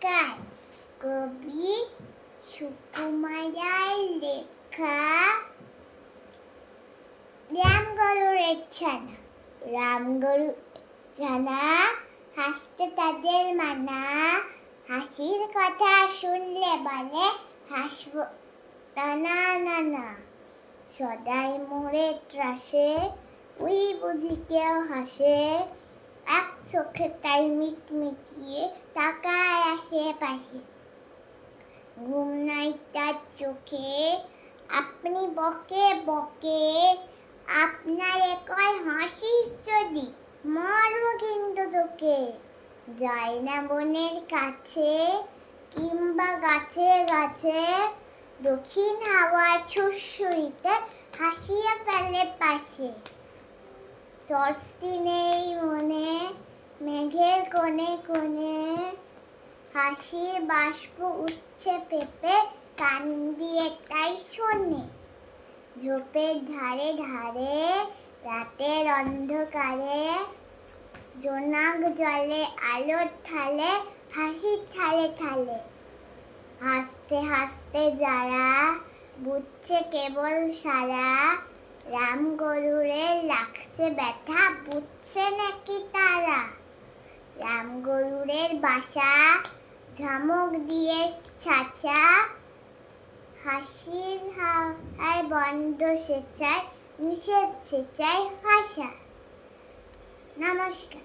নমস্কার। কবি সুকুমারের লেখা রামগরুরের ছানা। রামগরুর ছানা হাসতে তাদের মানা, হাসির কথা শুনলে বলে হাসব না না না। সদাই মোড়ে ত্রাসে ওই বুঝি কেউ হাসে, এক চোখে তাই মিটমিটিয়ে তাকায় আশেপাশে। ঘুম নাই তার চোখে, আপনি বকে বকে, আপনারে কয় হাসিস যদি মারব কিন্তু তোকে। যায় না বনের কাছে কিংবা গাছে গাছে, দক্ষিণ হাওয়ার সুড়সুড়িতে হাসিয়ে ফেলে পাশে। স্বস্তি নেই মনে, মেঘের কোণে কোণে, হাসির বাষ্প উঠছে পেঁপে কান দিয়ে তাই শোনে। ঝোপের ধারে ধারে রাতের অন্ধকারে, জোনাক জলে আলোর থালে হাসির থালে থালে। হাসতে হাসতে যারা বুঝছে কেবল সারা, রামগরুরের লাগছে ব্যথা বুঝছে নাকি তারা। রামগরুরের বাসা ঝামক দিয়ে ছাঁচা, হাসির হাওয়ায় বন্ধ সেচায় নিষেধ সেচায় ভাষা। নমস্কার।